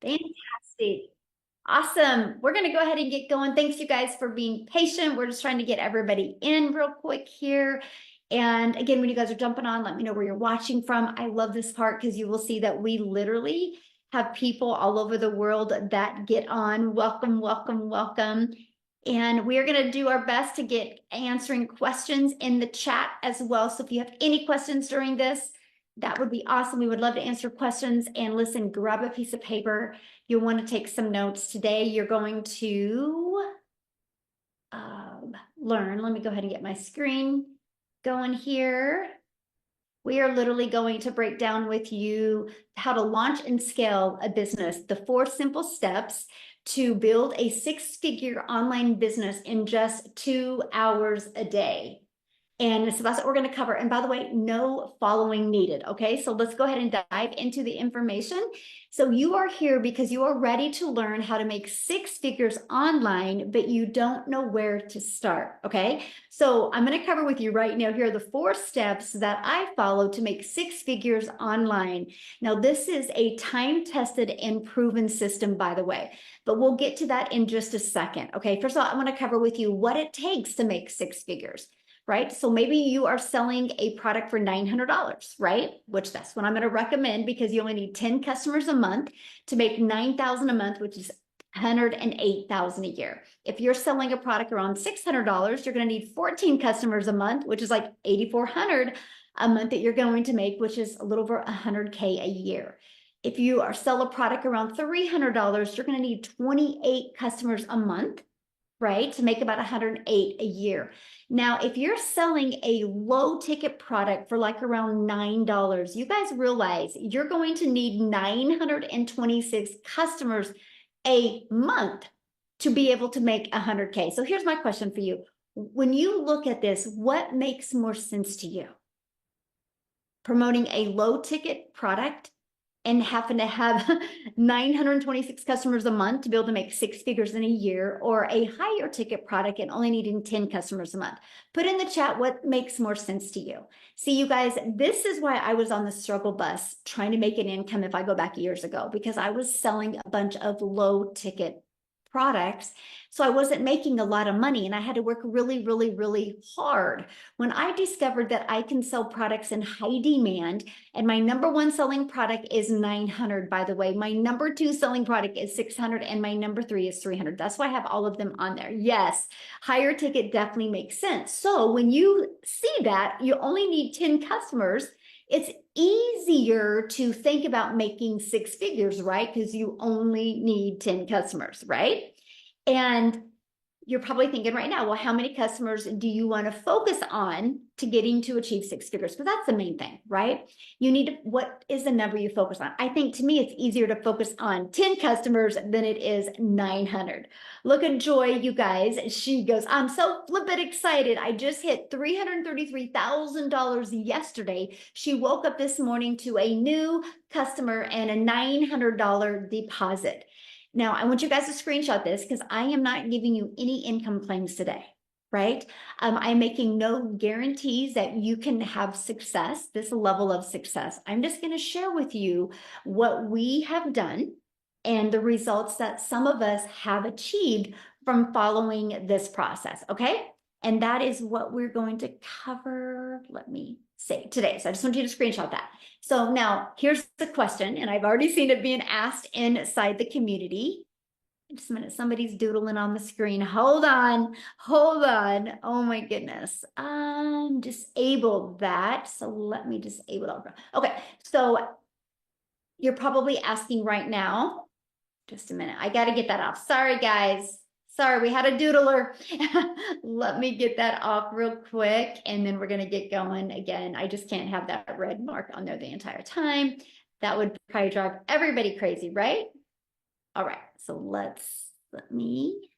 Fantastic. Awesome. We're going to go ahead and get going. Thanks, you guys, for being patient. We're just trying to get everybody in real quick here. And again, when you guys are jumping on, let me know where you're watching from. I love this part because you will see that we literally have people all over the world that get on. Welcome, welcome, welcome. And we are going to do our best to get answering questions in the chat as well. So if you have any questions during this, that would be awesome. We would love to answer questions. And listen, grab a piece of paper. You'll want to take some notes today. You're going to learn. Let me go ahead and get my screen going here. We are literally going to break down with you how to launch and scale a business, the 4 simple steps to build a 6-figure online business in just 2 hours a day. And so that's what we're going to cover. And by the way, no following needed. Okay, so let's go ahead and dive into the information. So you are here because you are ready to learn how to make 6 figures online, but you don't know where to start. Okay, so I'm going to cover with you right now. Here are the 4 steps that I follow to make 6 figures online. Now, this is a time-tested and proven system, by the way, but we'll get to that in just a second. Okay, first of all, I want to cover with you what it takes to make 6 figures. Right? So maybe you are selling a product for $900, right? Which that's what I'm going to recommend because you only need 10 customers a month to make $9,000 a month, which is $108,000 a year. If you're selling a product around $600, you're going to need 14 customers a month, which is like $8,400 a month that you're going to make, which is a little over $100K a year. If you are sell a product around $300, you're going to need 28 customers a month, right? To make about 108 a year. Now, if you're selling a low ticket product for like around $9, you guys realize you're going to need 926 customers a month to be able to make 100K. So here's my question for you. When you look at this, what makes more sense to you? Promoting a low ticket product and having to have 926 customers a month to be able to make 6 figures in a year, or a higher ticket product and only needing 10 customers a month? Put in the chat what makes more sense to you. See, you guys, this is why I was on the struggle bus trying to make an income if I go back years ago, because I was selling a bunch of low ticket products. So I wasn't making a lot of money and I had to work really, really, really hard. When I discovered that I can sell products in high demand, and my number 1 selling product is 900, by the way, my number 2 selling product is 600, and my number 3 is 300. That's why I have all of them on there. Yes, higher ticket definitely makes sense. So when you see that you only need 10 customers, it's easier to think about making 6 figures, right? Because you only need 10 customers, right? And you're probably thinking right now, well, how many customers do you want to focus on to getting to achieve 6 figures? Because that's the main thing, right? You need to, what is the number you focus on? I think to me, it's easier to focus on 10 customers than it is 900. Look at Joy, you guys. She goes, I'm so flippin' excited. I just hit $333,000 yesterday. She woke up this morning to a new customer and a $900 deposit. Now, I want you guys to screenshot this because I am not giving you any income claims today, right? I'm making no guarantees that you can have success, this level of success. I'm just going to share with you what we have done and the results that some of us have achieved from following this process, okay? And that is what we're going to cover, let me say, today. So I just want you to screenshot that. So now here's the question, and I've already seen it being asked inside the community. Just a minute, somebody's doodling on the screen. Hold on, hold on. Oh my goodness. Disabled that. So let me disable it. Okay, so you're probably asking right now, just a minute, I got to get that off. Sorry, guys. Sorry, we had a doodler. Let me get that off real quick, and then we're going to get going again. I just can't have that red mark on there the entire time. That would probably drive everybody crazy, right? All right, so let me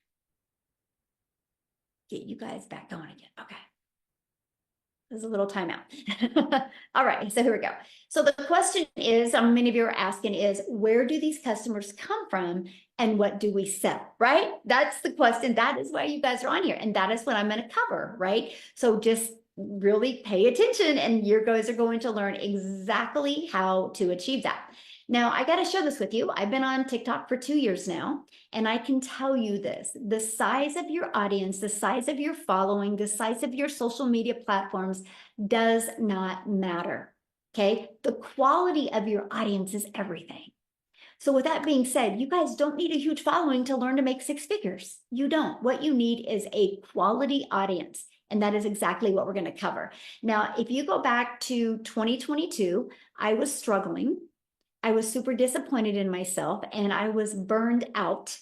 get you guys back going again. Okay. There's a little timeout. All right, so here we go. So the question is, many of you are asking is, where do these customers come from and what do we sell, right? That's the question. That is why you guys are on here. And that is what I'm going to cover, right? So just really pay attention and you guys are going to learn exactly how to achieve that. Now, I got to share this with you. I've been on TikTok for 2 years now, and I can tell you this, the size of your audience, the size of your following, the size of your social media platforms does not matter. Okay. The quality of your audience is everything. So with that being said, you guys don't need a huge following to learn to make 6 figures. You don't. What you need is a quality audience. And that is exactly what we're going to cover. Now, if you go back to 2022, I was struggling. I was super disappointed in myself and I was burned out.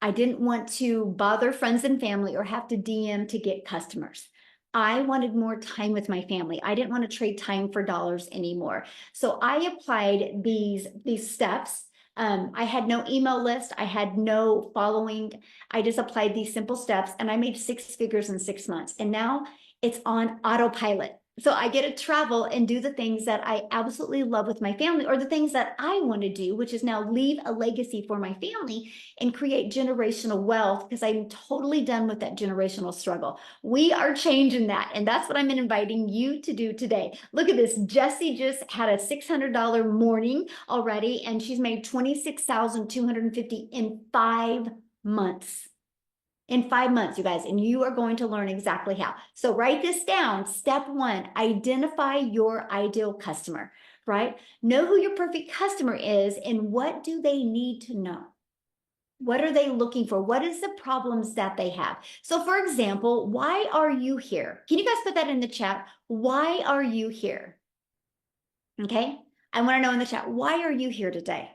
I didn't want to bother friends and family or have to DM to get customers. I wanted more time with my family. I didn't want to trade time for dollars anymore. So I applied these steps. I had no email list. I had no following. I just applied these simple steps and I made 6 figures in 6 months. And now it's on autopilot. So I get to travel and do the things that I absolutely love with my family, or the things that I want to do, which is now leave a legacy for my family and create generational wealth, because I'm totally done with that generational struggle. We are changing that. And that's what I'm inviting you to do today. Look at this. Jessie just had a $600 morning already, and she's made $26,250 in 5 months. In 5 months, you guys, and you are going to learn exactly how. So write this down. Step 1, identify your ideal customer, right? Know who your perfect customer is and what do they need to know? What are they looking for? What is the problems that they have? So for example, why are you here? Can you guys put that in the chat? Why are you here? Okay. I want to know in the chat, why are you here today?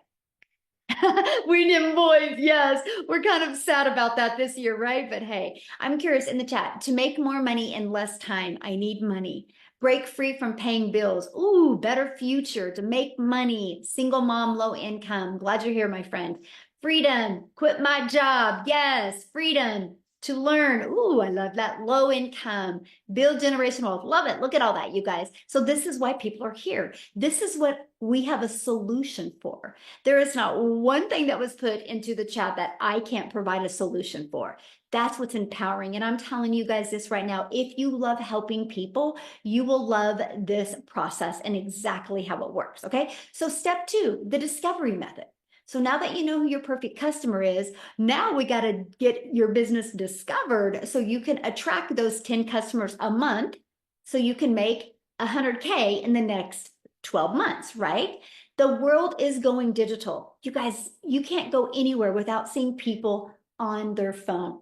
We need boys, yes. We're kind of sad about that this year, right? But hey, I'm curious in the chat, to make more money in less time, I need money. Break free from paying bills. Ooh, better future, to make money. Single mom, low income. Glad you're here, my friend. Freedom, quit my job. Yes, freedom to learn. Ooh, I love that. Low income, build generational wealth. Love it. Look at all that, you guys. So this is why people are here. This is what we have a solution for. There is not one thing that was put into the chat that I can't provide a solution for. That's what's empowering. And I'm telling you guys this right now. If you love helping people, you will love this process and exactly how it works. Okay. So step 2, the discovery method. So now that you know who your perfect customer is, now we got to get your business discovered so you can attract those 10 customers a month so you can make 100K in the next 12 months, right? The world is going digital. You guys, you can't go anywhere without seeing people on their phone,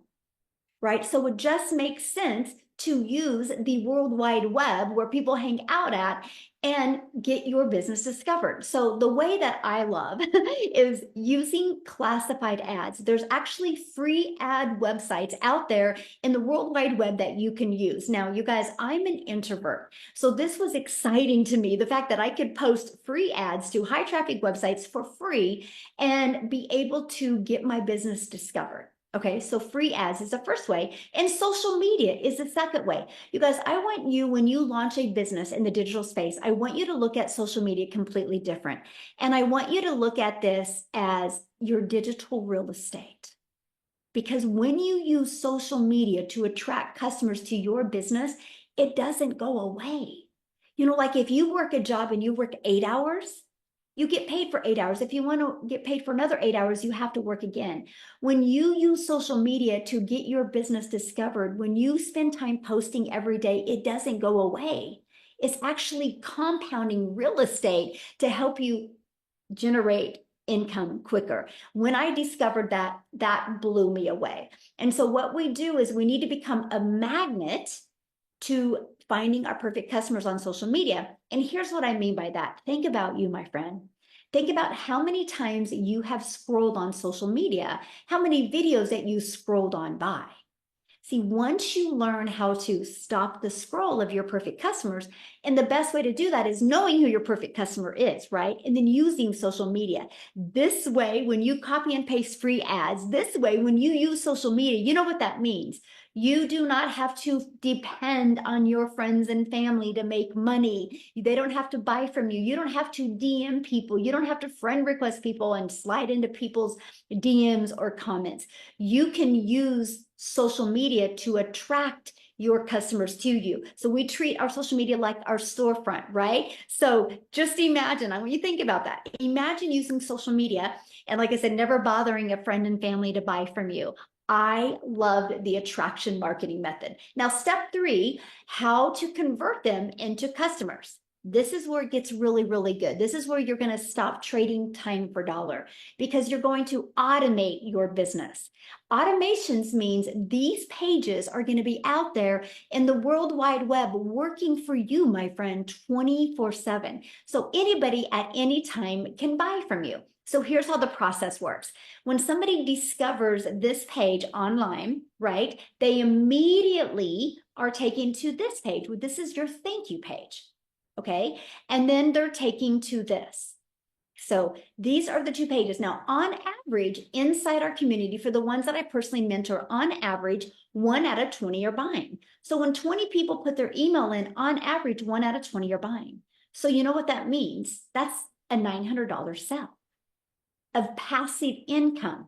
right? So it just makes sense to use the World Wide Web where people hang out at and get your business discovered. So the way that I love is using classified ads. There's actually free ad websites out there in the World Wide Web that you can use. Now, you guys, I'm an introvert. So this was exciting to me, the fact that I could post free ads to high traffic websites for free and be able to get my business discovered. Okay, so free ads is the first way, and social media is the second way. You guys, I want you, when you launch a business in the digital space, I want you to look at social media completely different. And I want you to look at this as your digital real estate. Because when you use social media to attract customers to your business, it doesn't go away. You know, like if you work a job and you work 8 hours, you get paid for 8 hours. If you want to get paid for another 8 hours, you have to work again. When you use social media to get your business discovered, when you spend time posting every day, it doesn't go away. It's actually compounding real estate to help you generate income quicker. When I discovered that, that blew me away. And so what we do is we need to become a magnet to finding our perfect customers on social media. And here's what I mean by that. Think about you, my friend. Think about how many times you have scrolled on social media, how many videos that you scrolled on by. See, once you learn how to stop the scroll of your perfect customers, and the best way to do that is knowing who your perfect customer is, right? And then using social media. This way, when you copy and paste free ads, this way, when you use social media, you know what that means. You do not have to depend on your friends and family to make money. They don't have to buy from you. You don't have to DM people. You don't have to friend request people and slide into people's DMs or comments. You can use social media to attract your customers to you. So we treat our social media like our storefront, right? So just imagine, I want you to think about that. Imagine using social media and, like I said, never bothering a friend and family to buy from you. I loved the attraction marketing method. Now, step 3, how to convert them into customers. This is where it gets really, really good. This is where you're going to stop trading time for dollar, because you're going to automate your business. Automations means these pages are going to be out there in the World Wide Web working for you, my friend, 24/7. So anybody at any time can buy from you. So here's how the process works. When somebody discovers this page online, right, they immediately are taken to this page. This is your thank you page. Okay, and then they're taking to this. So these are the 2 pages. Now, on average, inside our community, for the ones that I personally mentor, on average, 1 out of 20 are buying. So when 20 people put their email in, on average, 1 out of 20 are buying. So you know what that means? That's a $900 sale of passive income.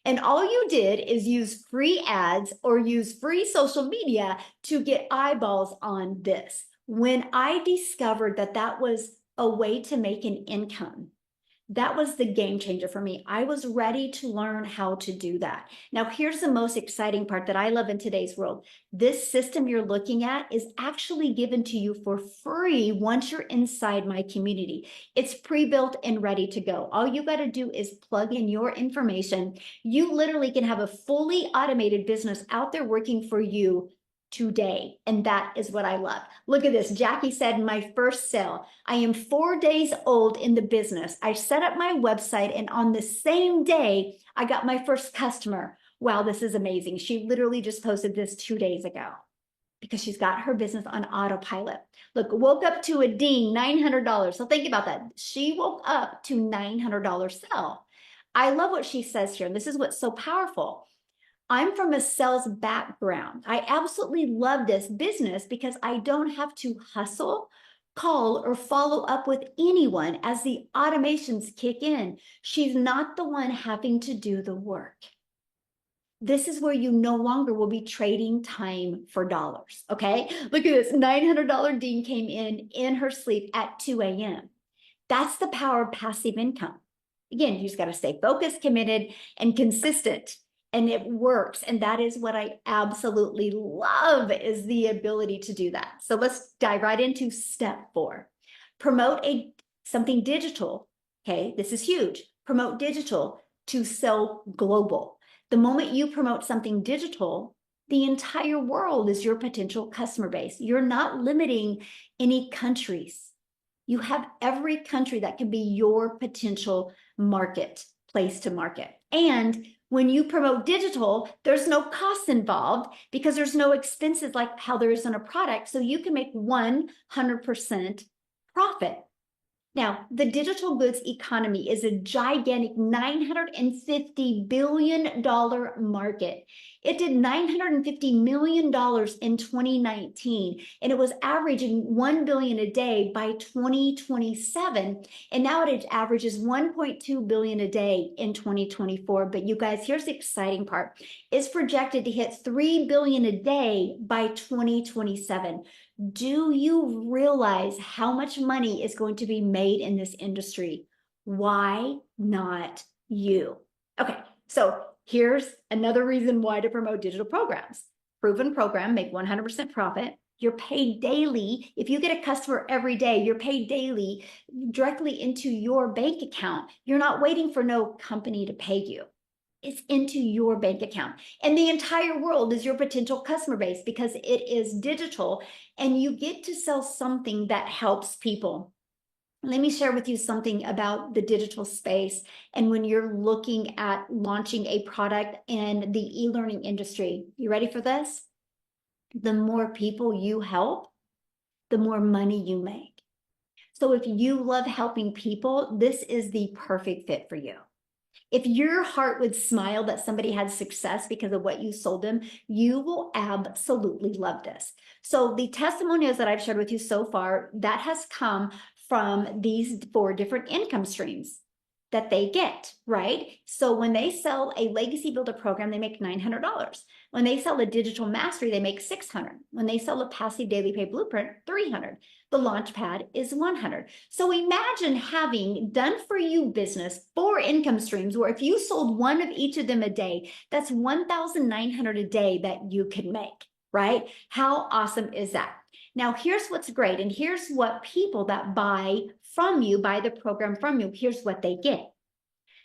And all you did is use free ads or use free social media to get eyeballs on this. When I discovered that that was a way to make an income, that was the game changer for me. I was ready to learn how to do that. Now, here's the most exciting part that I love in today's world. This system you're looking at is actually given to you for free once you're inside my community. It's pre-built and ready to go. All you got to do is plug in your information. You literally can have a fully automated business out there working for you today. And that is what I love. Look at this. Jackie said, my first sale. I am 4 days old in the business. I set up my website, and on the same day, I got my first customer. Wow, this is amazing. She literally just posted this 2 days ago because she's got her business on autopilot. Look, woke up to a ding, $900. So think about that. She woke up to $900 sale. I love what she says here. And this is what's so powerful. I'm from a sales background. I absolutely love this business because I don't have to hustle, call, or follow up with anyone as the automations kick in. She's not the one having to do the work. This is where you no longer will be trading time for dollars, okay? Look at this, $900 ding came in her sleep at 2 a.m. That's the power of passive income. Again, you just got to stay focused, committed, and consistent. And it works. And that is what I absolutely love, is the ability to do that. So let's dive right into step 4. Promote something digital. Okay, this is huge. Promote digital to sell global. The moment you promote something digital, the entire world is your potential customer base. You're not limiting any countries. You have every country that can be your potential market, place to market. And when you promote digital, there's no costs involved because there's no expenses like how there is in a product. So you can make 100% profit. Now, the digital goods economy is a gigantic $950 billion market. It did $950 million in 2019, and it was averaging $1 billion a day by 2027. And now it averages $1.2 billion a day in 2024. But you guys, here's the exciting part. It's projected to hit $3 billion a day by 2027. Do you realize how much money is going to be made in this industry? Why not you? Okay, so here's another reason why to promote digital programs. Proven program, make 100% profit. You're paid daily. If you get a customer every day, you're paid daily directly into your bank account. You're not waiting for no company to pay you. It's into your bank account. And the entire world is your potential customer base because it is digital, and you get to sell something that helps people. Let me share with you something about the digital space. And when you're looking at launching a product in the e-learning industry, you ready for this? The more people you help, the more money you make. So if you love helping people, this is the perfect fit for you. If your heart would smile that somebody had success because of what you sold them, you will absolutely love this. So the testimonials that I've shared with you so far, that has come from these 4 different income streams that they get, right? So when they sell a legacy builder program, they make $900. When they sell a digital mastery, they make $600. When they sell a passive daily pay blueprint, $300. The launch pad is $100. So imagine having done for you business, 4 income streams, where if you sold one of each of them a day, that's $1,900 a day that you can make, right? How awesome is that? Now, here's what's great. And here's what people that buy from you, buy the program from you, here's what they get.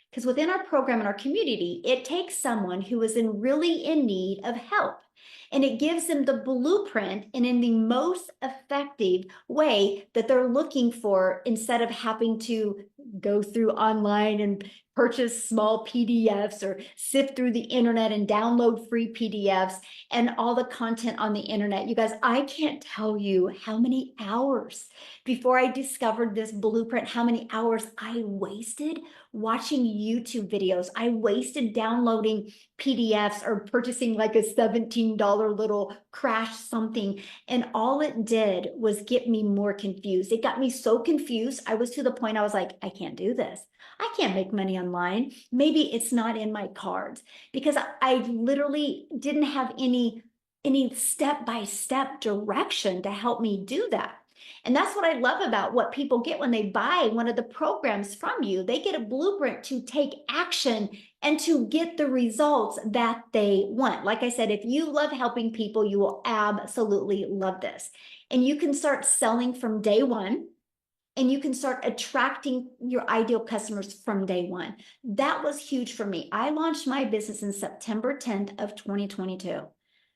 Because within our program and our community, it takes someone who is really in need of help. And it gives them the blueprint and in the most effective way that they're looking for, instead of having to go through online and purchase small PDFs or sift through the internet and download free PDFs and all the content on the internet. You guys, I can't tell you how many hours before I discovered this blueprint, how many hours I wasted watching YouTube videos. I wasted downloading PDFs or purchasing like a $17 little crash something. And all it did was get me more confused. It got me so confused. I was to the point I was like, I can't do this. I can't make money online. Maybe it's not in my cards, because I literally didn't have any step-by-step direction to help me do that. And that's what I love about what people get when they buy one of the programs from you. They get a blueprint to take action and to get the results that they want. Like I said, if you love helping people, you will absolutely love this. And you can start selling from day one, and you can start attracting your ideal customers from day one. That was huge for me. I launched my business in September 10th of 2022.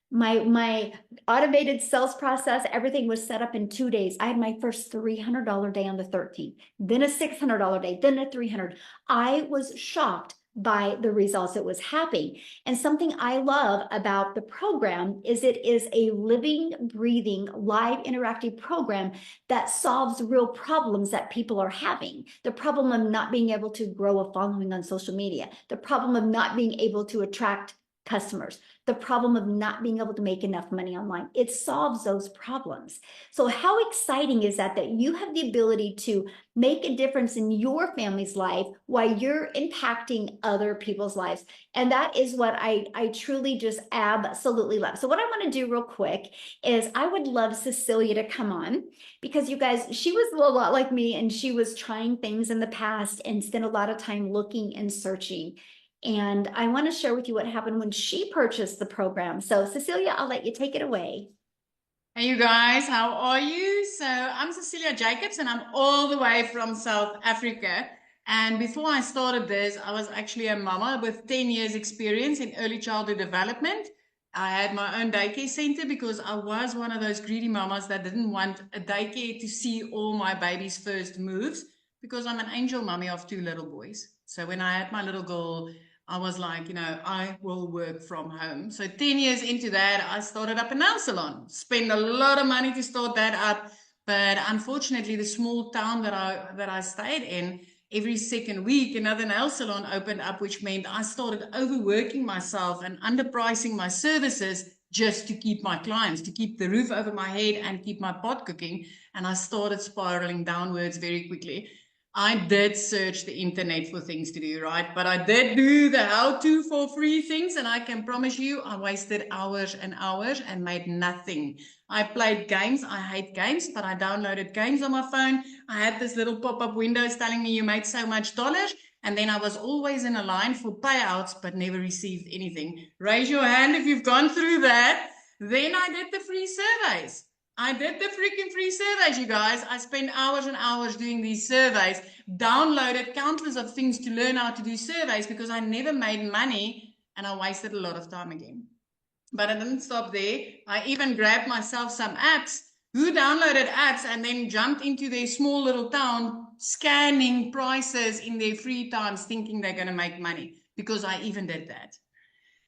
My automated sales process, everything was set up in 2 days. I had my first $300 day on the 13th, then a $600 day, then a $300. I was shocked by the results that was happening. And something I love about the program is it is a living, breathing, live, interactive program that solves real problems that people are having. The problem of not being able to grow a following on social media, the problem of not being able to attract customers, the problem of not being able to make enough money online. It solves those problems. So how exciting is that, that you have the ability to make a difference in your family's life while you're impacting other people's lives? And that is what I truly just absolutely love. So what I want to do real quick is I would love Cecilia to come on, because you guys, she was a lot like me, and she was trying things in the past and spent a lot of time looking and searching. And I want to share with you what happened when she purchased the program. So Cecilia, I'll let you take it away. Hey, you guys, how are you? So I'm Cecilia Jacobs, and I'm all the way from South Africa. And before I started this, I was actually a mama with 10 years experience in early childhood development. I had my own daycare center because I was one of those greedy mamas that didn't want a daycare to see all my baby's first moves, because I'm an angel mummy of 2 little boys. So when I had my little girl, I was like, I will work from home. So 10 years into that, I started up a nail salon. Spent a lot of money to start that up. But unfortunately, the small town that I stayed in, every second week, another nail salon opened up, which meant I started overworking myself and underpricing my services just to keep my clients, to keep the roof over my head and keep my pot cooking. And I started spiraling downwards very quickly. I did search the internet for things to do, right? But I did do the how-to for free things, and I can promise you I wasted hours and hours and made nothing. I played games. I hate games, but I downloaded games on my phone. I had this little pop-up windows telling me you made so much dollars, and then I was always in a line for payouts, but never received anything. Raise your hand if you've gone through that. Then I did the free surveys. I did the freaking free surveys, you guys. I spent hours and hours doing these surveys, downloaded countless of things to learn how to do surveys, because I never made money and I wasted a lot of time again. But I didn't stop there. I even grabbed myself some apps. Who downloaded apps and then jumped into their small little town, scanning prices in their free times, thinking they're going to make money? Because I even did that.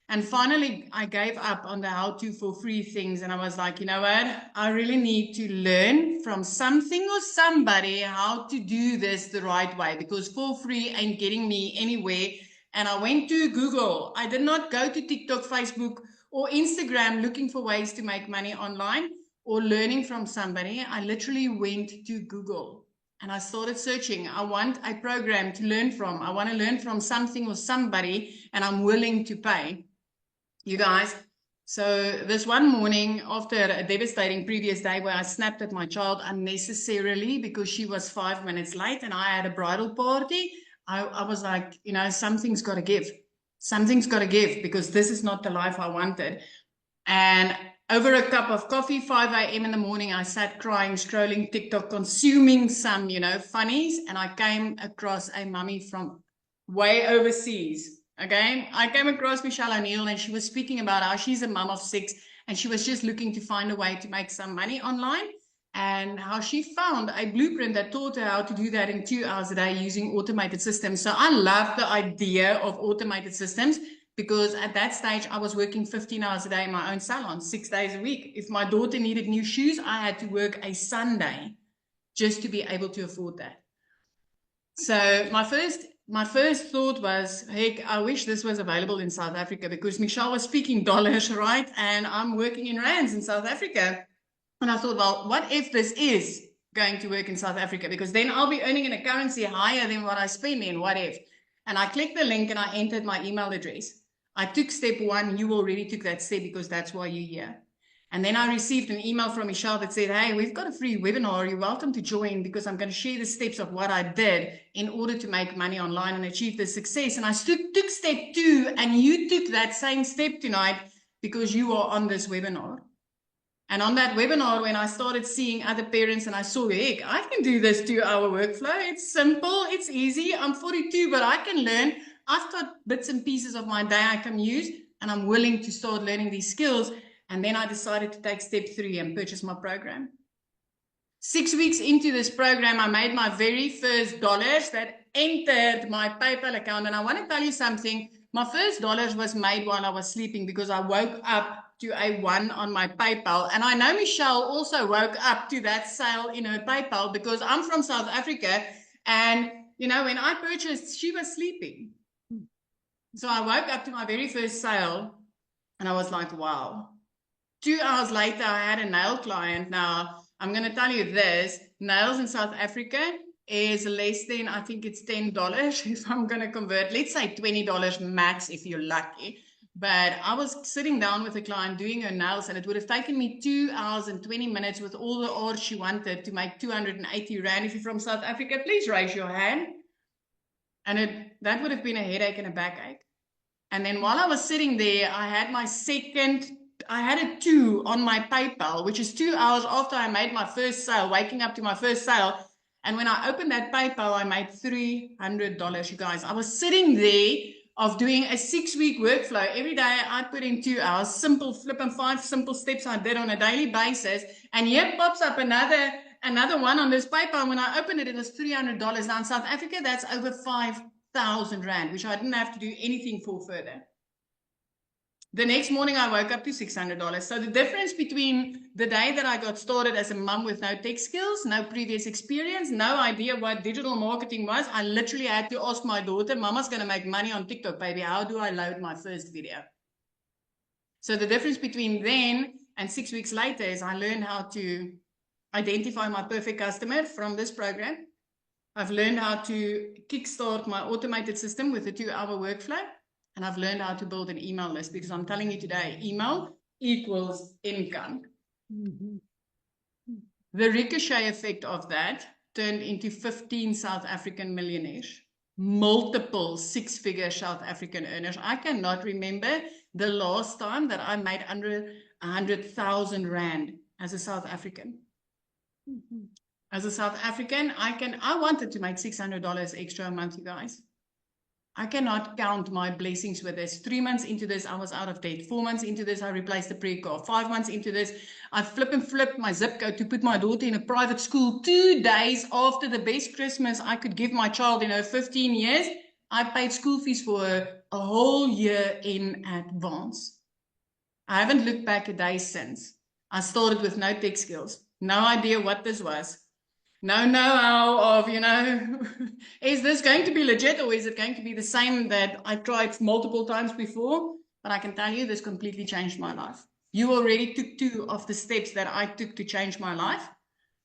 And finally, I gave up on the how-to for free things. And I was like, you know what? I really need to learn from something or somebody how to do this the right way, because for free ain't getting me anywhere. And I went to Google. I did not go to TikTok, Facebook, or Instagram looking for ways to make money online or learning from somebody. I literally went to Google. And I started searching. I want a program to learn from. I want to learn from something or somebody, and I'm willing to pay. You guys, so this one morning after a devastating previous day where I snapped at my child unnecessarily because she was 5 minutes late and I had a bridal party, I was like, you know, something's got to give. Something's got to give because this is not the life I wanted. And over a cup of coffee, 5 a.m. in the morning, I sat crying, scrolling TikTok, consuming some, you know, funnies. And I came across a mummy from way overseas. Okay. I came across Michelle O'Neill and she was speaking about how she's a mum of 6 and she was just looking to find a way to make some money online and how she found a blueprint that taught her how to do that in 2 hours a day using automated systems. So I love the idea of automated systems because at that stage I was working 15 hours a day in my own salon, 6 days a week. If my daughter needed new shoes, I had to work a Sunday just to be able to afford that. So my first thought was, heck, I wish this was available in South Africa because Michelle was speaking dollars, right? And I'm working in rands in South Africa. And I thought, well, what if this is going to work in South Africa? Because then I'll be earning in a currency higher than what I spend in. What if? And I clicked the link and I entered my email address. I took step 1. You already took that step because that's why you're here. And then I received an email from Michelle that said, hey, we've got a free webinar. You're welcome to join because I'm going to share the steps of what I did in order to make money online and achieve this success. And I took step 2 and you took that same step tonight because you are on this webinar. And on that webinar, when I started seeing other parents and I saw, heck, I can do this 2-hour workflow. It's simple. It's easy. I'm 42, but I can learn. I've got bits and pieces of my day I can use, and I'm willing to start learning these skills. And then I decided to take step 3 and purchase my program. 6 weeks into this program, I made my very first dollars that entered my PayPal account. And I want to tell you something. My first dollars was made while I was sleeping because I woke up to a 1 on my PayPal. And I know Michelle also woke up to that sale in her PayPal because I'm from South Africa. And, you know, when I purchased, she was sleeping. So I woke up to my very first sale and I was like, wow. 2 hours later, I had a nail client. Now, I'm going to tell you this. Nails in South Africa is less than, I think it's $10 if I'm going to convert. Let's say $20 max if you're lucky. But I was sitting down with a client doing her nails, and it would have taken me 2 hours and 20 minutes with all the art she wanted to make 280 Rand. If you're from South Africa, please raise your hand. And that would have been a headache and a backache. And then while I was sitting there, I had a 2 on my PayPal, which is 2 hours after I made my first sale, waking up to my first sale. And when I opened that PayPal, I made $300, you guys. I was sitting there of doing a 6-week workflow. Every day I put in 2 hours, simple flip and 5 simple steps I did on a daily basis. And here pops up another one on this PayPal. When I opened it, it was $300. Now in South Africa, that's over 5,000 Rand, which I didn't have to do anything for further. The next morning, I woke up to $600. So the difference between the day that I got started as a mom with no tech skills, no previous experience, no idea what digital marketing was, I literally had to ask my daughter, Mama's going to make money on TikTok, baby. How do I load my first video? So the difference between then and 6 weeks later is I learned how to identify my perfect customer from this program. I've learned how to kickstart my automated system with a 2-hour workflow. And I've learned how to build an email list because I'm telling you today, email equals income. Mm-hmm. The ricochet effect of that turned into 15 South African millionaires, multiple 6-figure South African earners. I cannot remember the last time that I made under 100,000 Rand as a South African. Mm-hmm. As a South African, I wanted to make $600 extra a month, you guys. I cannot count my blessings with this. 3 months into this, I was out of debt. 4 months into this, I replaced the pre-car. 5 months into this, I flipped my zip code to put my daughter in a private school. 2 days after the best Christmas I could give my child in her 15 years, I paid school fees for her a whole year in advance. I haven't looked back a day since. I started with no tech skills. No idea what this was. No know-how of, is this going to be legit or is it going to be the same that I tried multiple times before? But I can tell you this completely changed my life. You already took 2 of the steps that I took to change my life.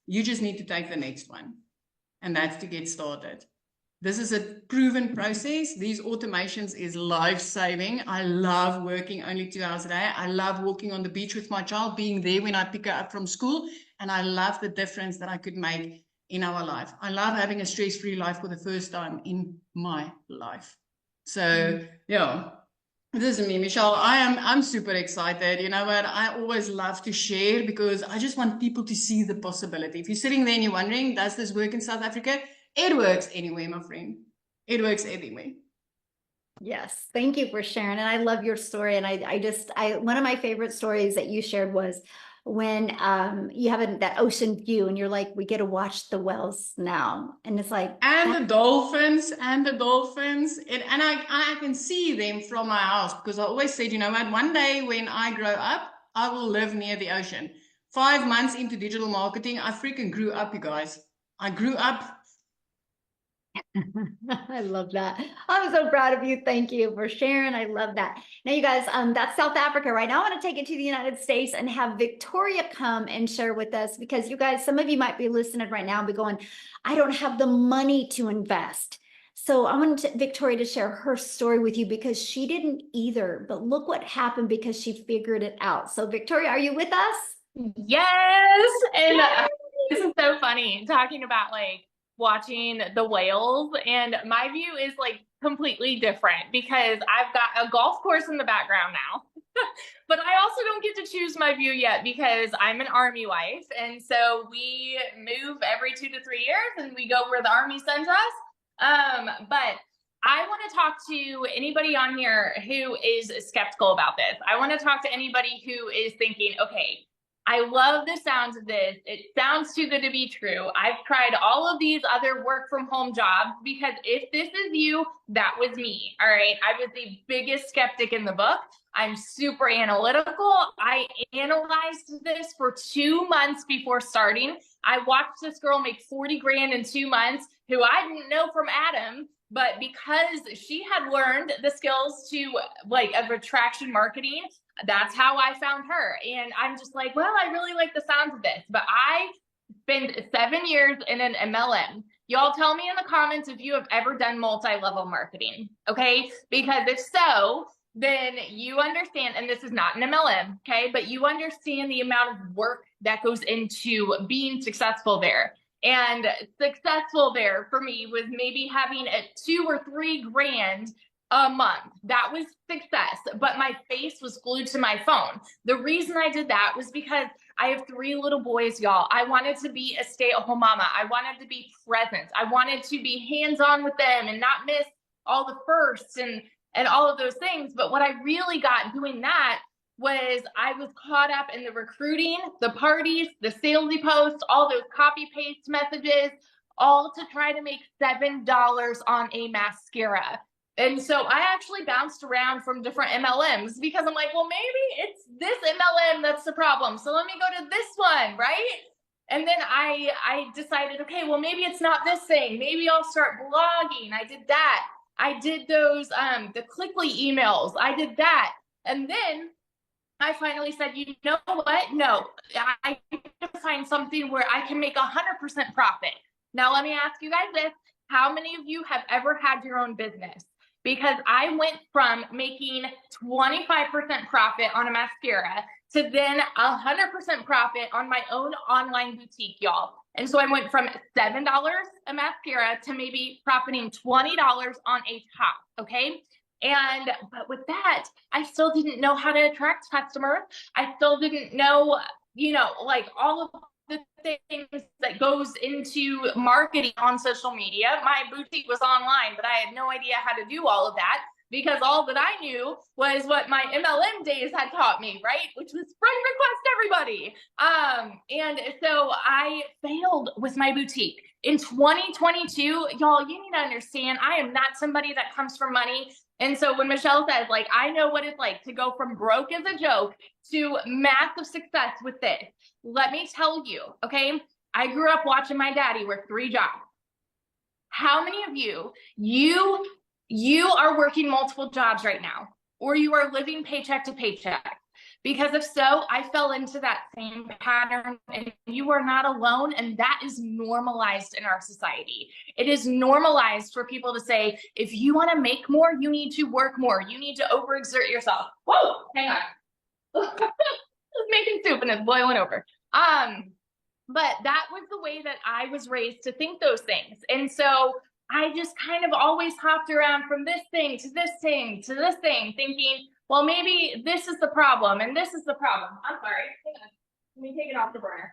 You just need to take the next one. and that's to get started. This is a proven process. These automations is life-saving. I love working only 2 hours a day. I love walking on the beach with my child, being there when I pick her up from school, and I love the difference that I could make in our life. I love having a stress-free life for the first time in my life. So, yeah. This is me, Michelle. I'm super excited. You know what? I always love to share because I just want people to see the possibility. If you're sitting there and you're wondering, does this work in South Africa? It works anywhere, my friend. It works anywhere. Yes, thank you for sharing. And I love your story. And one of my favorite stories that you shared was when you have that ocean view and you're like, we get to watch the whales now. And it's like, and the dolphins, and I can see them from my house because I always said, you know what, one day when I grow up, I will live near the ocean. 5 months into digital marketing, I freaking grew up, you guys. I grew up. I love that. I'm so proud of you. Thank you for sharing. I love that. Now, you guys, that's South Africa. Right now, I want to take it to the United States and have Victoria come and share with us because you guys, some of you might be listening right now and be going, I don't have the money to invest. So I want Victoria to share her story with you because she didn't either, but look what happened because she figured it out. So Victoria, are you with us? Yes. And this is so funny talking about like watching the whales, and my view is like completely different because I've got a golf course in the background now. But I also don't get to choose my view yet because I'm an Army wife, and so we move every 2 to 3 years and we go where the Army sends us. But I want to talk to anybody on here who is skeptical about this. I want to talk to anybody who is thinking, okay, I love the sounds of this. It sounds too good to be true. I've tried all of these other work from home jobs because if this is you, that was me. All right. I was the biggest skeptic in the book. I'm super analytical. I analyzed this for 2 months before starting. I watched this girl make 40 grand in 2 months who I didn't know from Adam, but because she had learned the skills to like of attraction marketing, that's how I found her. And I'm just like, well, I really like the sounds of this, but I spent 7 years in an MLM. Y'all tell me in the comments if you have ever done multi-level marketing, okay? Because if so, then you understand, and this is not an MLM, okay? But you understand the amount of work that goes into being successful there. And successful there for me was maybe having a 2 or 3 grand a month. That was success, but my face was glued to my phone. The reason I did that was because I have 3 little boys, y'all. I wanted to be a stay-at-home mama. I wanted to be present. I wanted to be hands-on with them and not miss all the firsts and all of those things. But what I really got doing that was I was caught up in the recruiting, the parties, the salesy posts, all those copy paste messages, all to try to make $7 on a mascara. And so I actually bounced around from different MLMs because I'm like, well, maybe it's this MLM that's the problem. So let me go to this one, right? And then I decided, okay, well, maybe it's not this thing. Maybe I'll start blogging. I did that. I did those, the Clickly emails. I did that. And then I finally said, you know what? No, I need to find something where I can make 100% profit. Now, let me ask you guys this. How many of you have ever had your own business? Because I went from making 25% profit on a mascara to then 100% profit on my own online boutique, y'all. And so I went from $7 a mascara to maybe profiting $20 on a top, okay? But with that, I still didn't know how to attract customers. I still didn't know, like all of the things that goes into marketing on social media. My boutique was online, but I had no idea how to do all of that because all that I knew was what my MLM days had taught me, right? Which was friend request everybody. And so I failed with my boutique. In 2022, y'all, you need to understand, I am not somebody that comes from money. And so when Michelle says, like, I know what it's like to go from broke as a joke to massive success with this, let me tell you, okay, I grew up watching my daddy work 3 jobs. How many of you are working multiple jobs right now, or you are living paycheck to paycheck? Because if so, I fell into that same pattern, and you are not alone. And that is normalized in our society. It is normalized for people to say, if you want to make more, you need to work more. You need to overexert yourself. Whoa, hang on. Just making soup and it's boiling over. But that was the way that I was raised to think those things. And so I just kind of always hopped around from this thing to this thing to this thing, thinking, well, maybe this is the problem and this is the problem. I'm sorry. Hang on. Let me take it off the burner.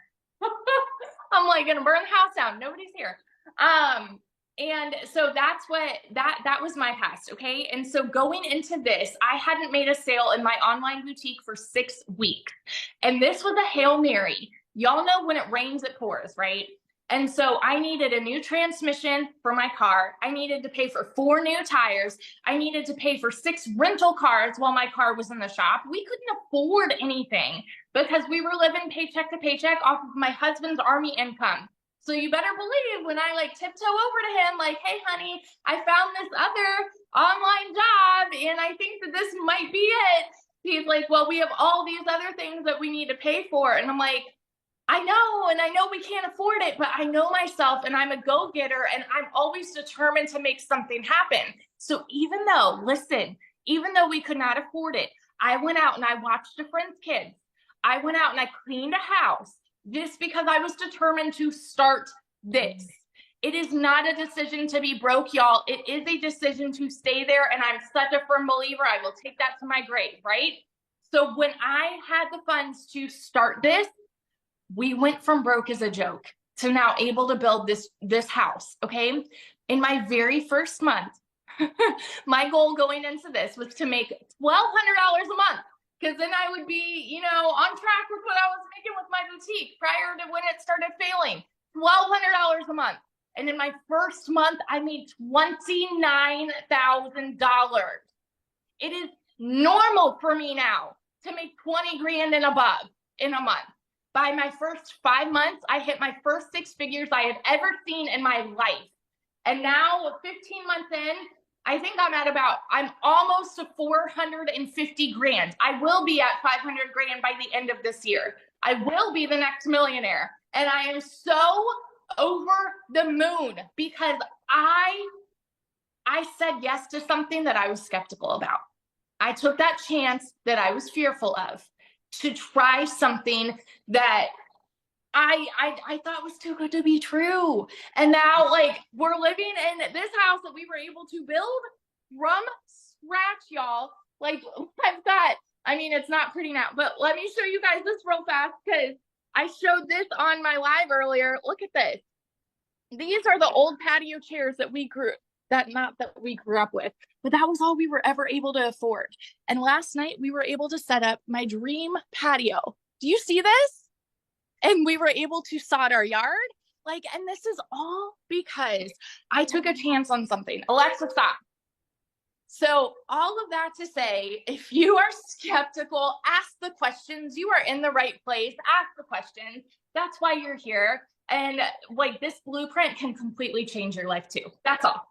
I'm like gonna burn the house down. Nobody's here. And so that's what that was my past. Okay. And so going into this, I hadn't made a sale in my online boutique for 6 weeks. And this was a Hail Mary. Y'all know when it rains, it pours, right? And so I needed a new transmission for my car. I needed to pay for 4 new tires. I needed to pay for 6 rental cars while my car was in the shop. We couldn't afford anything because we were living paycheck to paycheck off of my husband's Army income. So you better believe when I like tiptoe over to him, like, hey, honey, I found this other online job and I think that this might be it. He's like, well, we have all these other things that we need to pay for. And I'm like, I know, and I know we can't afford it, but I know myself and I'm a go-getter and I'm always determined to make something happen. So even though we could not afford it, I went out and I watched a friend's kids. I went out and I cleaned a house just because I was determined to start this. It is not a decision to be broke, y'all. It is a decision to stay there. And I'm such a firm believer. I will take that to my grave, right? So when I had the funds to start this, we went from broke as a joke to now able to build this house, okay? In my very first month, my goal going into this was to make $1,200 a month, because then I would be, on track with what I was making with my boutique prior to when it started failing. $1,200 a month. And in my first month, I made $29,000. It is normal for me now to make 20 grand and above in a month. By my first 5 months, I hit my first 6 figures I had ever seen in my life. And now 15 months in, I think I'm almost to 450 grand. I will be at 500 grand by the end of this year. I will be the next millionaire. And I am so over the moon because I said yes to something that I was skeptical about. I took that chance that I was fearful of to try something that I thought was too good to be true. And now, like, we're living in this house that we were able to build from scratch, y'all. Like, it's not pretty now, but let me show you guys this real fast because I showed this on my live earlier. Look at this. These are the old patio chairs that we grew up with, but that was all we were ever able to afford. And last night we were able to set up my dream patio. Do you see this? And we were able to sod our yard. And this is all because I took a chance on something. Alexa, stop. So all of that to say, if you are skeptical, ask the questions. You are in the right place. Ask the questions. That's why you're here. And this blueprint can completely change your life too. That's all.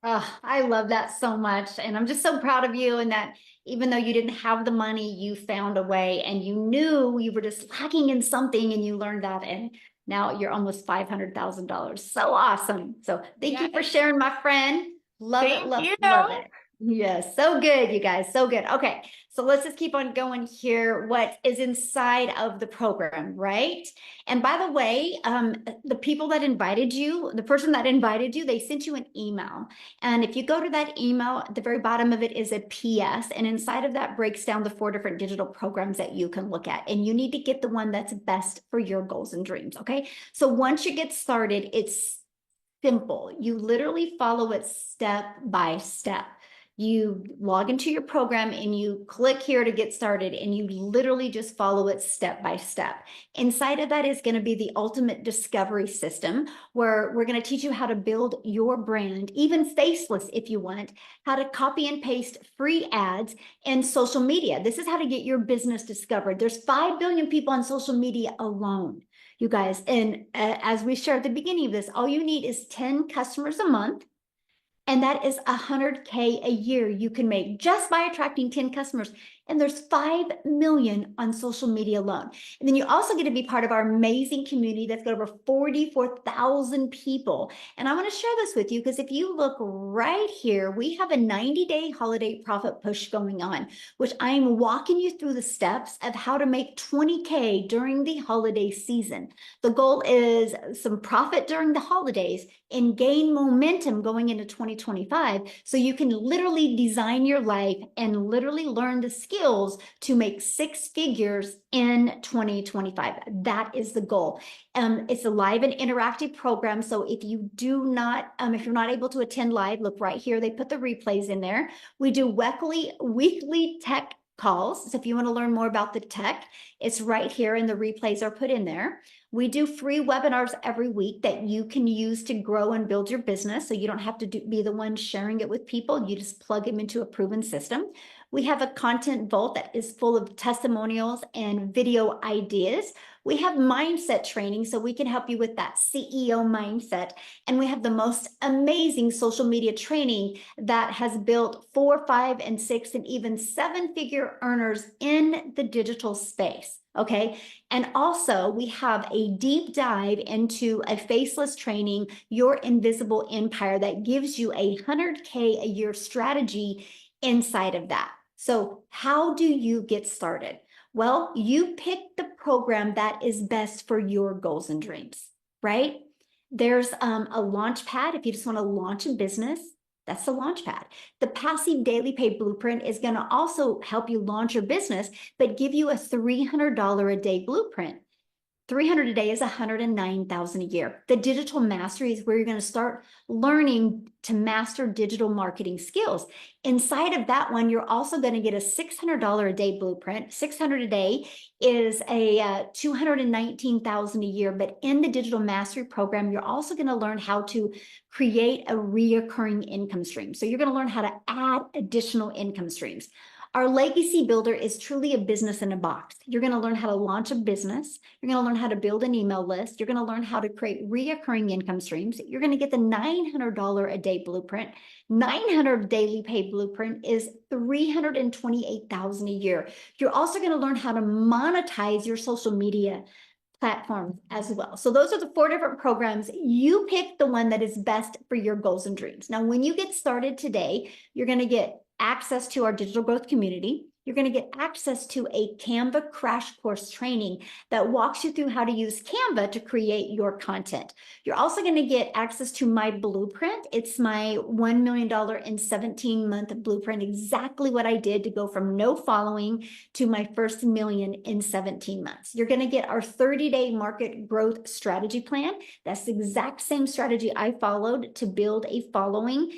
Oh, I love that so much. And I'm just so proud of you, and that even though you didn't have the money, you found a way and you knew you were just lacking in something and you learned that. And now you're almost $500,000. So awesome. So thank you for sharing, my friend. Love it. Love it. Yes. So good, you guys. So good. Okay. So let's just keep on going here. What is inside of the program, right? And by the way, the people that invited you, the person that invited you, they sent you an email. And if you go to that email, at the very bottom of it is a PS. And inside of that breaks down the 4 different digital programs that you can look at. And you need to get the one that's best for your goals and dreams. Okay. So once you get started, it's simple. You literally follow it step by step. You log into your program and you click here to get started, and you literally just follow it step by step. Inside of that is going to be the ultimate discovery system, where we're going to teach you how to build your brand, even faceless if you want, how to copy and paste free ads and social media. This is how to get your business discovered. There's 5 billion people on social media alone, you guys. And as we shared at the beginning of this, all you need is 10 customers a month. And that is $100K a year you can make just by attracting 10 customers. And there's 5 million on social media alone. And then you also get to be part of our amazing community that's got over 44,000 people. And I want to share this with you because if you look right here, we have a 90-day holiday profit push going on, which I am walking you through the steps of how to make 20K during the holiday season. The goal is some profit during the holidays and gain momentum going into 2025 so you can literally design your life and literally learn the skills to make 6 figures in 2025. That is the goal. It's a live and interactive program. So if you do not, if you're not able to attend live, look right here. They put the replays in there. We do weekly tech calls. So if you want to learn more about the tech, it's right here and the replays are put in there. We do free webinars every week that you can use to grow and build your business. So you don't have to be the one sharing it with people. You just plug them into a proven system. We have a content vault that is full of testimonials and video ideas. We have mindset training so we can help you with that CEO mindset. And we have the most amazing social media training that has built 4, 5, and 6, and even 7-figure earners in the digital space. Okay. And also we have a deep dive into a faceless training, Your Invisible Empire, that gives you a 100K a year strategy inside of that. So how do you get started? Well, you pick the program that is best for your goals and dreams, right? There's a launch pad if you just want to launch a business. That's the launch pad. The passive daily pay blueprint is going to also help you launch your business, but give you a $300 a day blueprint. 300 a day is 109,000 a year. The digital mastery is where you're going to start learning to master digital marketing skills. Inside of that one, you're also going to get a $600 a day blueprint. 600 a day is a 219,000 a year. But in the digital mastery program, you're also going to learn how to create a reoccurring income stream. So you're going to learn how to add additional income streams. Our legacy builder is truly a business in a box. You're going to learn how to launch a business. You're going to learn how to build an email list. You're going to learn how to create reoccurring income streams. You're going to get the $900 a day blueprint. 900 daily pay blueprint is 328,000 a year. You're also going to learn how to monetize your social media platforms as well. So those are the 4 different programs. You pick the one that is best for your goals and dreams. Now, when you get started today, you're going to get access to our digital growth community. You're going to get access to a Canva crash course training that walks you through how to use Canva to create your content. You're also going to get access to my blueprint. It's my $1 million in 17-month blueprint, exactly what I did to go from no following to my first million in 17 months. You're going to get our 30-day market growth strategy plan. That's the exact same strategy I followed to build a following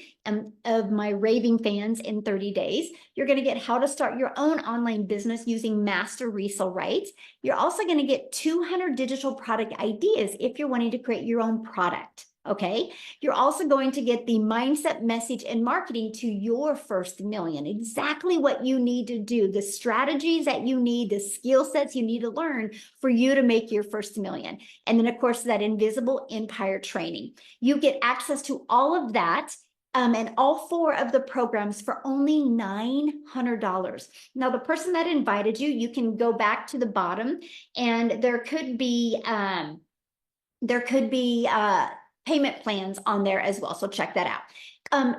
of my raving fans in 30 days. You're going to get how to start your own online business using master resale rights. You're also going to get 200 digital product ideas if you're wanting to create your own product. Okay. You're also going to get the mindset, message, and marketing to your first million. Exactly what you need to do, the strategies that you need, the skill sets you need to learn for you to make your first million. And then, of course, that invisible empire training. You get access to all of that. And all 4 of the programs for only $900. Now, the person that invited you, you can go back to the bottom, and there could be payment plans on there as well. So check that out.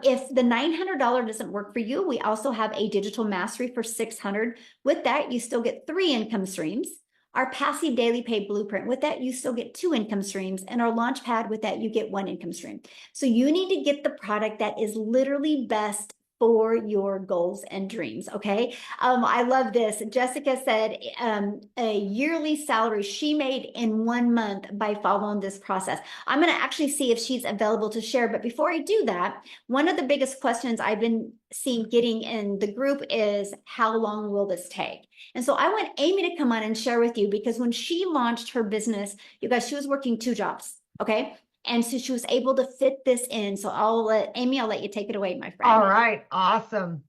If the $900 doesn't work for you, we also have a digital mastery for $600. With that, you still get 3 income streams. Our passive daily pay blueprint, with that, you still get 2 income streams. And our launch pad, with that, you get 1 income stream. So you need to get the product that is literally best for your goals and dreams. Okay. I love this. Jessica said a yearly salary she made in 1 month by following this process. I'm going to actually see if she's available to share. But before I do that, one of the biggest questions I've been seeing getting in the group is, how long will this take? And so I want Amy to come on and share with you, because when she launched her business, you guys, she was working 2 jobs. Okay. And so she was able to fit this in. So Amy, I'll let you take it away, my friend. All right. Awesome.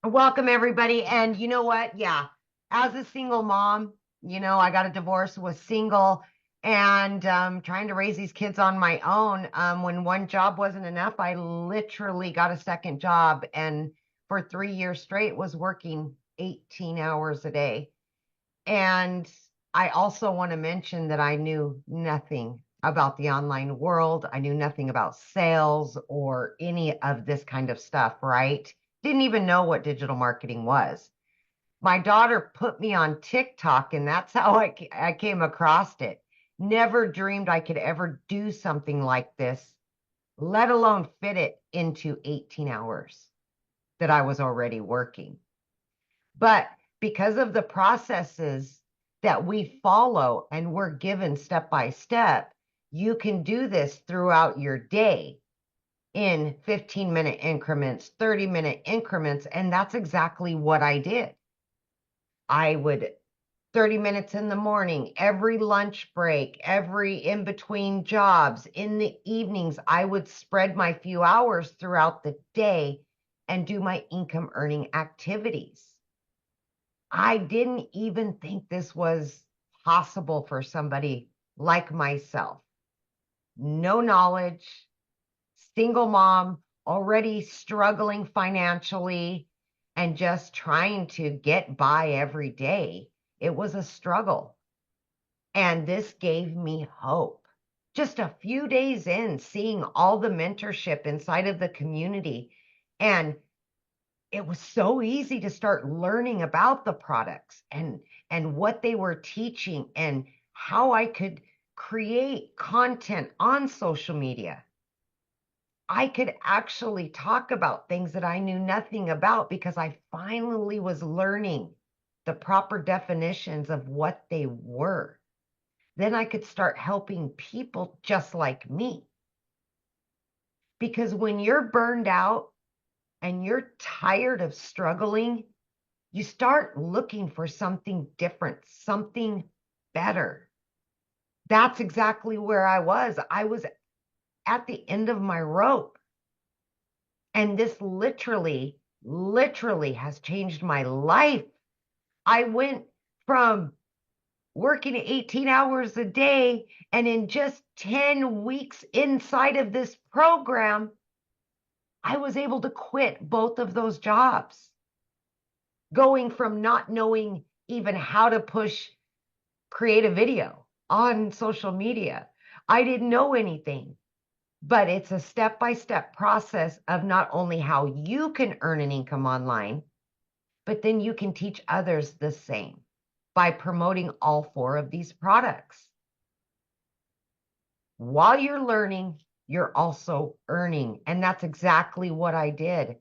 Welcome, everybody. And you know what? Yeah. As a single mom, I got a divorce, was single, and trying to raise these kids on my own. When one job wasn't enough, I literally got a second job, and for 3 years straight was working 18 hours a day. And I also want to mention that I knew nothing about the online world. I knew nothing about sales or any of this kind of stuff, right? Didn't even know what digital marketing was. My daughter put me on TikTok, and that's how I came across it. Never dreamed I could ever do something like this, let alone fit it into 18 hours that I was already working. But because of the processes that we follow and we're given step by step, you can do this throughout your day in 15-minute increments, 30-minute increments. And that's exactly what I did. I would 30 minutes in the morning, every lunch break, every in between jobs, in the evenings, I would spread my few hours throughout the day and do my income earning activities. I didn't even think this was possible for somebody like myself. No knowledge, single mom, already struggling financially, and just trying to get by every day. It was a struggle. And this gave me hope. Just a few days in, seeing all the mentorship inside of the community. And it was so easy to start learning about the products and what they were teaching and how I could create content on social media. I could actually talk about things that I knew nothing about because I finally was learning the proper definitions of what they were. Then I could start helping people just like me. Because when you're burned out and you're tired of struggling, you start looking for something different, something better. That's exactly where I was. I was at the end of my rope. And this literally has changed my life. I went from working 18 hours a day, and in just 10 weeks inside of this program, I was able to quit both of those jobs. Going from not knowing even how to create a video on social media. I didn't know anything, but it's a step-by-step process of not only how you can earn an income online, but then you can teach others the same by promoting all 4 of these products. While you're learning, you're also earning. And that's exactly what I did.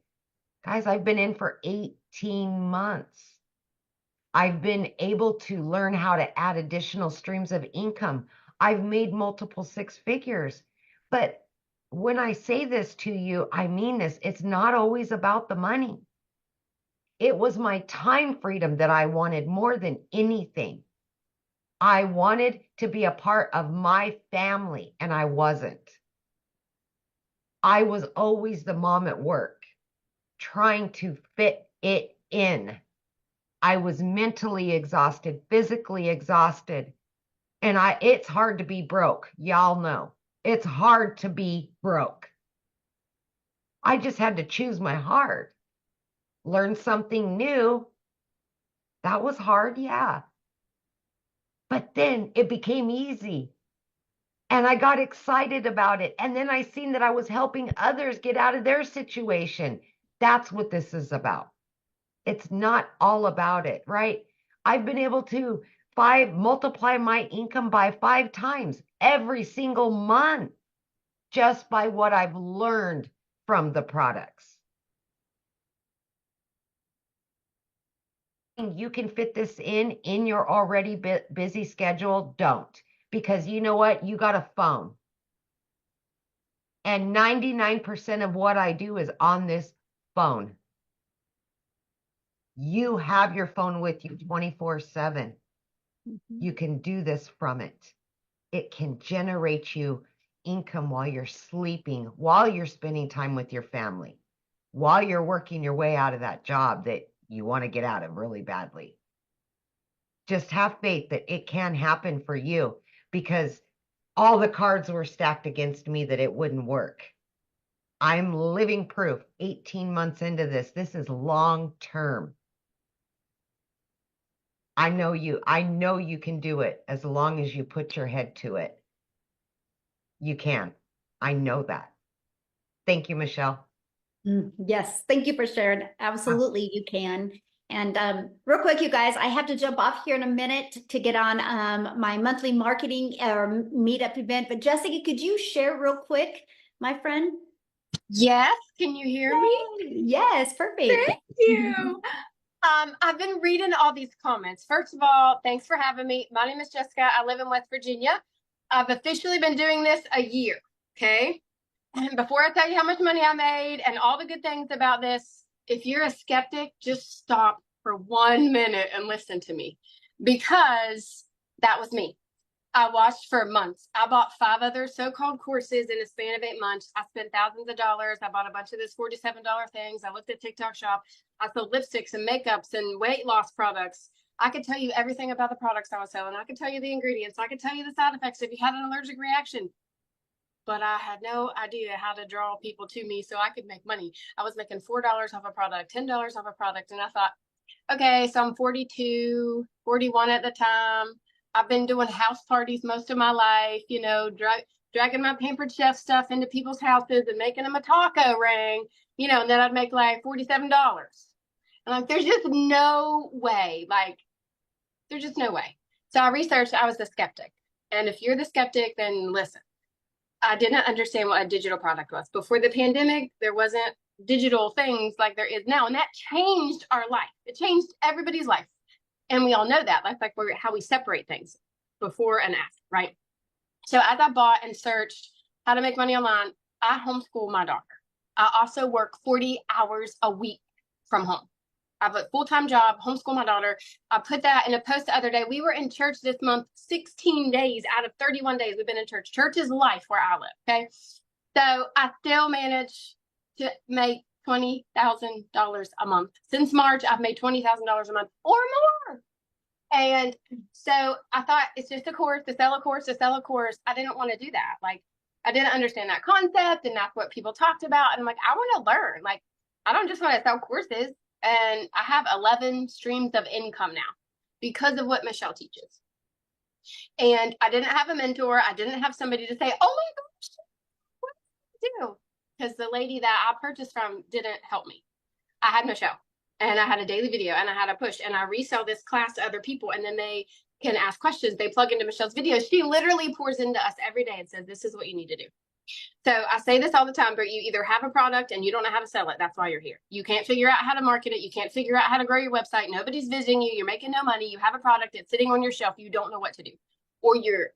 Guys, I've been in for 18 months. I've been able to learn how to add additional streams of income. I've made multiple 6 figures. But when I say this to you, I mean this. It's not always about the money. It was my time freedom that I wanted more than anything. I wanted to be a part of my family, and I wasn't. I was always the mom at work, trying to fit it in. I was mentally exhausted, physically exhausted, and it's hard to be broke. Y'all know. It's hard to be broke. I just had to choose my heart. Learn something new. That was hard, yeah. But then it became easy. And I got excited about it. And then I seen that I was helping others get out of their situation. That's what this is about. It's not all about it, right? I've been able to multiply my income by 5 times every single month just by what I've learned from the products. You can fit this in your already busy schedule. Don't, because you know what? You got a phone. And 99% of what I do is on this phone. You have your phone with you 24/7. You can do this from it. It can generate you income while you're sleeping, while you're spending time with your family, while you're working your way out of that job that you want to get out of really badly. Just have faith that it can happen for you, because all the cards were stacked against me that it wouldn't work. I'm living proof 18 months into this. This is long term. I know you can do it as long as you put your head to it. You can. I know that. Thank you, Michelle. Yes, thank you for sharing. Absolutely, you can. And real quick, you guys, I have to jump off here in a minute to get on my monthly marketing or meetup event. But Jessica, could you share real quick, my friend? Yes, can you hear me? Yes, perfect. Thank you. I've been reading all these comments. First of all, thanks for having me. My name is Jessica. I live in West Virginia. I've officially been doing this a year, okay? And before I tell you how much money I made and all the good things about this, if you're a skeptic, just stop for 1 minute and listen to me, because that was me. I watched for months. I bought 5 other so-called courses in a span of 8 months. I spent thousands of dollars. I bought a bunch of those $47 things. I looked at TikTok Shop. I sold lipsticks and makeups and weight loss products. I could tell you everything about the products I was selling. I could tell you the ingredients. I could tell you the side effects if you had an allergic reaction. But I had no idea how to draw people to me so I could make money. I was making $4 off a product, $10 off a product. And I thought, okay, so I'm 42, 41 at the time. I've been doing house parties most of my life, you know, dragging my Pampered Chef stuff into people's houses and making them a taco ring, you know, and then I'd make like $47. And like, there's just no way, like, there's just no way. So I researched, I was a skeptic. And if you're the skeptic, then listen. I didn't understand what a digital product was. Before the pandemic, there wasn't digital things like there is now. And that changed our life. It changed everybody's life. And we all know that. That's like how we separate things before and after, right? So as I bought and searched how to make money online, I homeschool my daughter. I also work 40 hours a week from home. I have a full-time job, homeschool my daughter. I put that in a post the other day. We were in church this month, 16 days out of 31 days we've been in church. Church is life where I live, okay? So I still manage to make $20,000 a month. Since March, I've made $20,000 a month or more. And so I thought, it's just a course, to sell a course, to sell a course. I didn't want to do that. Like, I didn't understand that concept, and that's what people talked about. And I'm like, I want to learn. Like, I don't just want to sell courses. And I have 11 streams of income now because of what Michelle teaches. And I didn't have a mentor. I didn't have somebody to say, oh my gosh, what do I do? Because the lady that I purchased from didn't help me. I had Michelle, and I had a daily video, and I had a push, and I resell this class to other people, and then they can ask questions. They plug into Michelle's videos. She literally pours into us every day and says, this is what you need to do. So I say this all the time, but you either have a product and you don't know how to sell it. That's why you're here. You can't figure out how to market it. You can't figure out how to grow your website. Nobody's visiting you. You're making no money. You have a product. It's sitting on your shelf. You don't know what to do. Or you're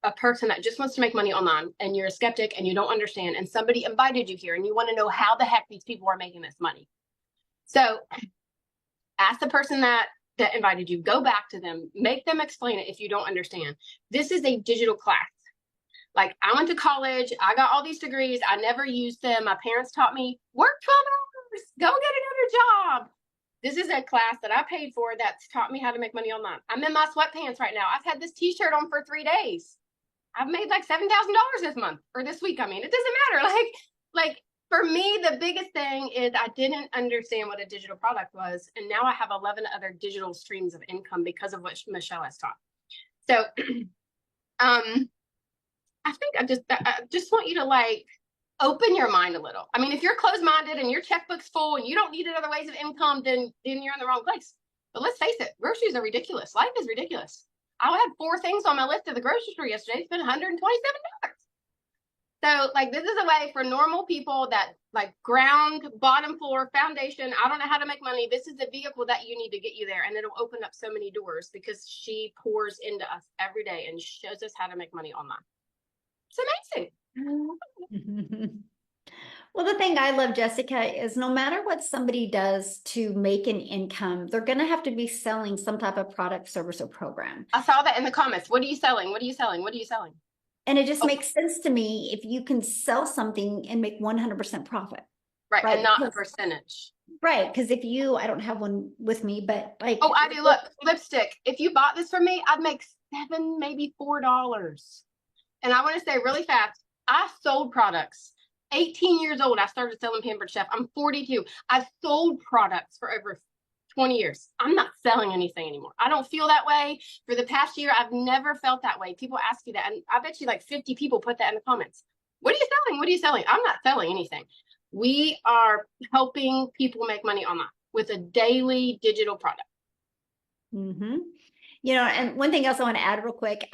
a person that just wants to make money online, and you're a skeptic and you don't understand, and somebody invited you here and you want to know how the heck these people are making this money. So ask the person that invited you, go back to them, make them explain it if you don't understand. This is a digital class. Like, I went to college, I got all these degrees, I never used them. My parents taught me, work 12 hours, go get another job. This is a class that I paid for that's taught me how to make money online. I'm in my sweatpants right now. I've had this t-shirt on for 3 days. I've made like $7,000 this month, or this week. I mean, it doesn't matter. Like for me, the biggest thing is I didn't understand what a digital product was. And now I have 11 other digital streams of income because of what Michelle has taught. So, I think I just want you to like open your mind a little. I mean, if you're closed-minded and your checkbook's full and you don't need other ways of income, then you're in the wrong place. But let's face it, groceries are ridiculous. Life is ridiculous. I had 4 things on my list at the grocery store yesterday. It's been $127. So like, this is a way for normal people that like ground, bottom floor, foundation. I don't know how to make money. This is the vehicle that you need to get you there. And it'll open up so many doors because she pours into us every day and shows us how to make money online. It's amazing. Well, the thing I love, Jessica, is no matter what somebody does to make an income, they're going to have to be selling some type of product, service, or program. I saw that in the comments. What are you selling? What are you selling? What are you selling? And it just makes sense to me if you can sell something and make 100% profit. Right. And not a percentage. Right. Because if you, I don't have one with me, but like. Oh, I do. Look, lipstick. If you bought this from me, I'd make $7, maybe $4. And I want to say really fast, I sold products. 18 years old, I started selling Pampered Chef. I'm 42. I've sold products for over 20 years. I'm not selling anything anymore. I don't feel that way. For the past year, I've never felt that way. People ask you that, and I bet you like 50 people put that in the comments. What are you selling? What are you selling? I'm not selling anything. We are helping people make money online with a daily digital product. Mm-hmm. You know, and one thing else I want to add real quick,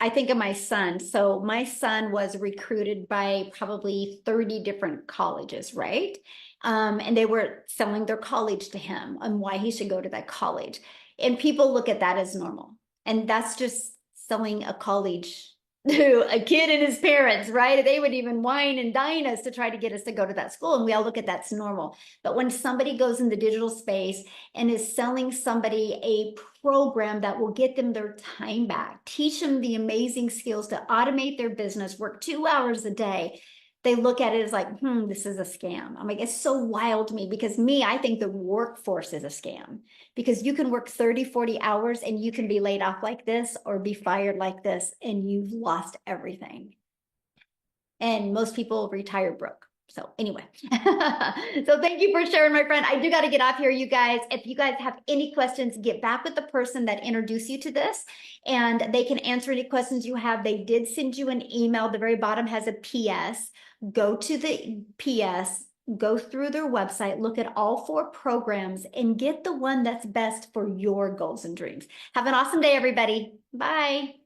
I think of my son. So my son was recruited by probably 30 different colleges, right? And they were selling their college to him and why he should go to that college. And people look at that as normal. And that's just selling a college to a kid and his parents, right? They would even wine and dine us to try to get us to go to that school. And we all look at that's normal. But when somebody goes in the digital space and is selling somebody a program that will get them their time back, teach them the amazing skills to automate their business, work 2 hours a day, they look at it as like, this is a scam. I'm like, it's so wild to me because I think the workforce is a scam because you can work 30, 40 hours and you can be laid off like this or be fired like this and you've lost everything. And most people retire broke. So anyway, so thank you for sharing, my friend. I do got to get off here, you guys. If you guys have any questions, get back with the person that introduced you to this and they can answer any questions you have. They did send you an email. The very bottom has a PS. Go to the PS, go through their website, look at all 4 programs and get the one that's best for your goals and dreams. Have an awesome day, everybody. Bye.